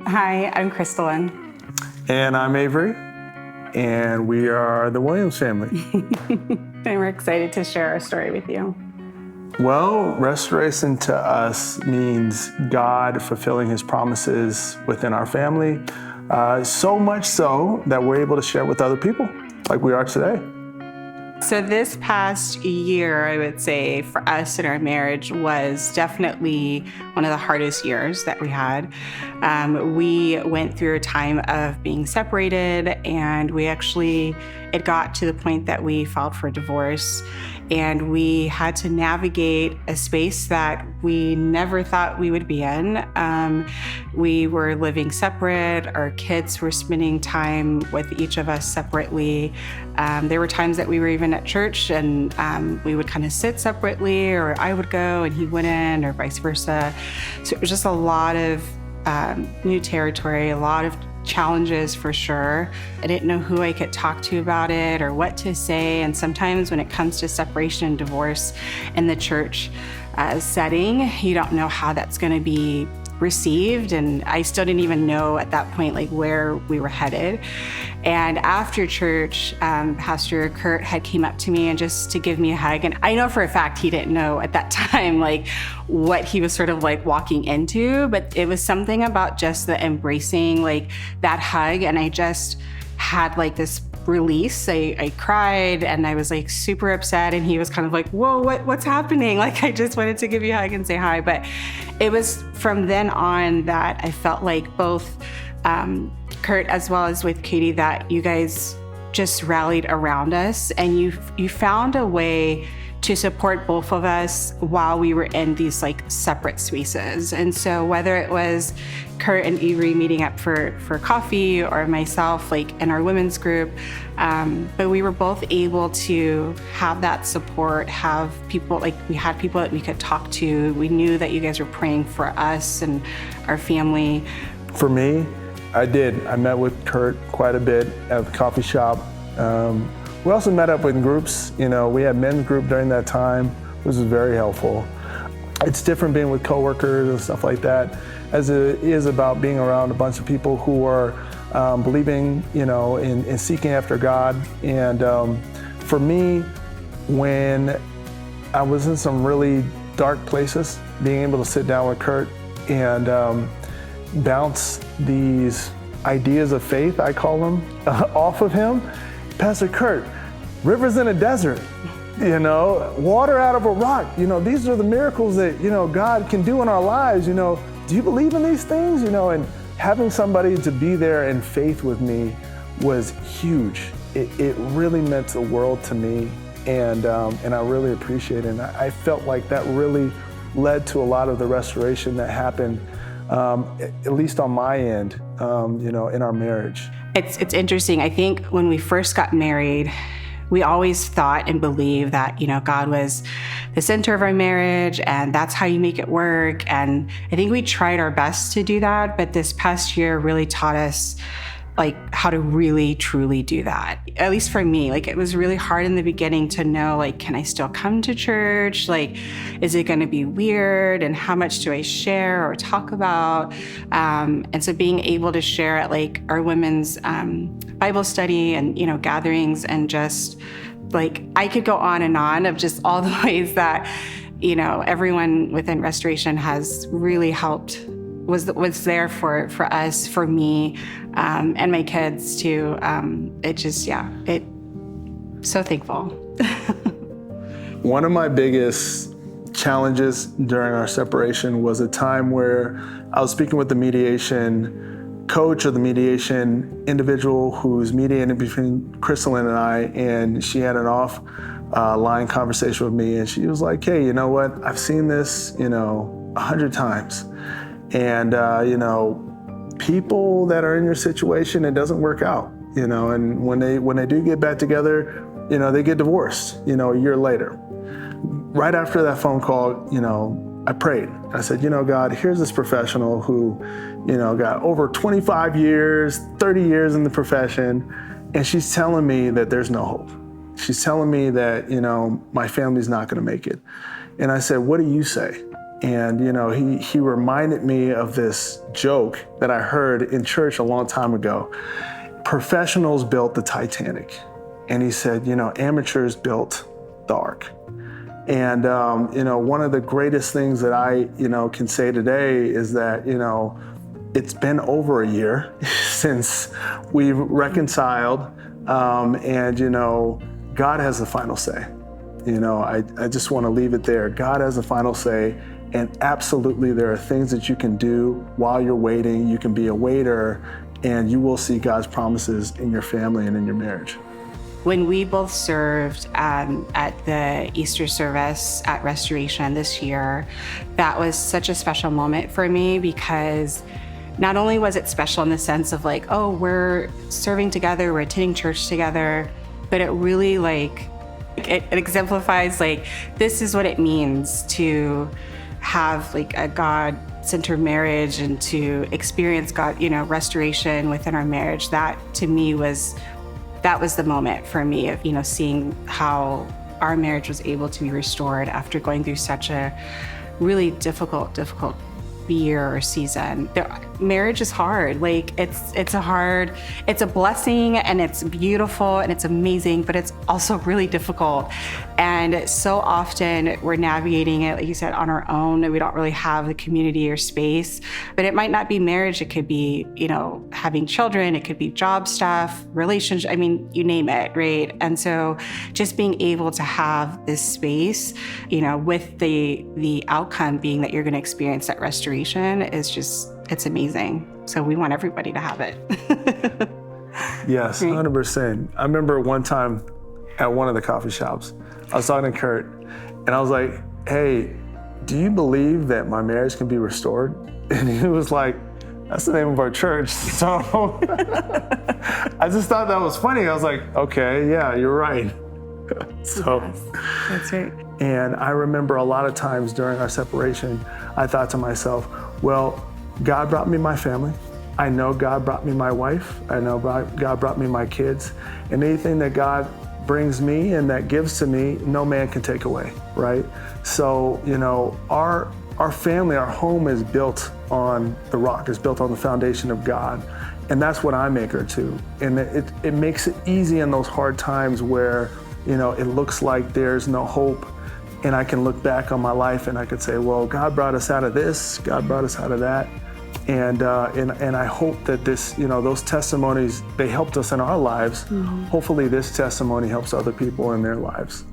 Hi, I'm Krystalynn. And I'm Avery, and we are the Williams family. And we're excited to share our story with you. Well, restoration to us means God fulfilling his promises within our family, so much so that we're able to share with other people like we are today. So this past year, I would say, for us in our marriage was definitely one of the hardest years that we had. We went through a time of being separated, and it got to the point that we filed for divorce, and we had to navigate a space that we never thought we would be in. We were living separate. Our kids were spending time with each of us separately. There were times that we were even at church and we would kind of sit separately, or I would go and he wouldn't, or vice versa. So it was just a lot of new territory, a lot of challenges for sure. I didn't know who I could talk to about it or what to say. And sometimes when it comes to separation and divorce in the church setting, you don't know how that's going to be received. And I still didn't even know at that point like where we were headed. And after church, Pastor Kurt had came up to me and just to give me a hug. And I know for a fact he didn't know at that time like what he was sort of like walking into, but it was something about just the embracing like that hug. And I just had like this release. I cried and I was like super upset, and he was kind of like, whoa, what's happening? Like I just wanted to give you a hug and say hi. But it was from then on that I felt like both Kurt as well as with Katie that you guys just rallied around us, and you found a way to support both of us while we were in these like separate spaces. And so whether it was Kurt and Avery meeting up for coffee, or myself like in our women's group, but we were both able to have that support, have people, like we had people that we could talk to. We knew that you guys were praying for us and our family. For me, I met with Kurt quite a bit at the coffee shop. We also met up in groups. We had men's group during that time, which was very helpful. It's different being with coworkers and stuff like that, as it is about being around a bunch of people who are believing, in seeking after God. And for me, when I was in some really dark places, being able to sit down with Kurt and bounce these ideas of faith, I call them, off of him. Pastor Kurt, rivers in a desert, water out of a rock. These are the miracles that, God can do in our lives. Do you believe in these things? And having somebody to be there in faith with me was huge. It really meant the world to me, and I really appreciate it. And I felt like that really led to a lot of the restoration that happened, at least on my end, in our marriage. It's interesting. I think when we first got married, we always thought and believed that, God was the center of our marriage and that's how you make it work. And I think we tried our best to do that, but this past year really taught us like how to really truly do that. At least for me, like it was really hard in the beginning to know, like, can I still come to church? Like, is it going to be weird? And how much do I share or talk about? And so being able to share at like our women's Bible study and, gatherings, and just like, I could go on and on of just all the ways that, everyone within Restoration has really helped, was there for us, for me, and my kids too. So thankful. One of my biggest challenges during our separation was a time where I was speaking with the mediation coach or the mediation individual who's mediating between Krystalynn and I, and she had an offline conversation with me, and she was like, hey, you know what? I've seen this, 100 times. And, people that are in your situation, it doesn't work out, and when they do get back together, they get divorced, a year later. Right after that phone call, I prayed. I said, God, here's this professional who, got over 25 years, 30 years in the profession, and she's telling me that there's no hope. She's telling me that, my family's not going to make it. And I said, what do you say? And he reminded me of this joke that I heard in church a long time ago. Professionals built the Titanic, and he said, amateurs built the Ark. And one of the greatest things that I can say today is that it's been over a year since we've reconciled, and God has the final say. I just want to leave it there. God has the final say, and absolutely there are things that you can do while you're waiting. You can be a waiter, and you will see God's promises in your family and in your marriage. When we both served at the Easter service at Restoration this year, that was such a special moment for me, because not only was it special in the sense of like, oh, we're serving together, we're attending church together, but it really it exemplifies this is what it means to have a God-centered marriage and to experience God, restoration within our marriage. That to me was the moment for me of, seeing how our marriage was able to be restored after going through such a really difficult year or season. Marriage is hard. It's a blessing, and it's beautiful and it's amazing, but it's also really difficult. And so often we're navigating it, like you said, on our own, and we don't really have the community or space. But it might not be marriage. It could be, having children. It could be job stuff, relationship. I mean, you name it, right? And so just being able to have this space, with the outcome being that you're going to experience that restoration is it's amazing. So we want everybody to have it. Yes, 100%. I remember one time at one of the coffee shops, I was talking to Kurt, and I was like, hey, do you believe that my marriage can be restored? And he was like, that's the name of our church. So I just thought that was funny. I was like, okay, yeah, you're right. So that's right. And I remember a lot of times during our separation, I thought to myself, well, God brought me my family. I know God brought me my wife. I know God brought me my kids. And anything that God brings me and that gives to me, no man can take away, right? So, our family, our home is built on the rock, is built on the foundation of God. And that's what I'm anchored to. And it makes it easy in those hard times where, it looks like there's no hope. And I can look back on my life and I could say, well, God brought us out of this, God brought us out of that. And I hope that those testimonies, they helped us in our lives. Mm-hmm. Hopefully this testimony helps other people in their lives.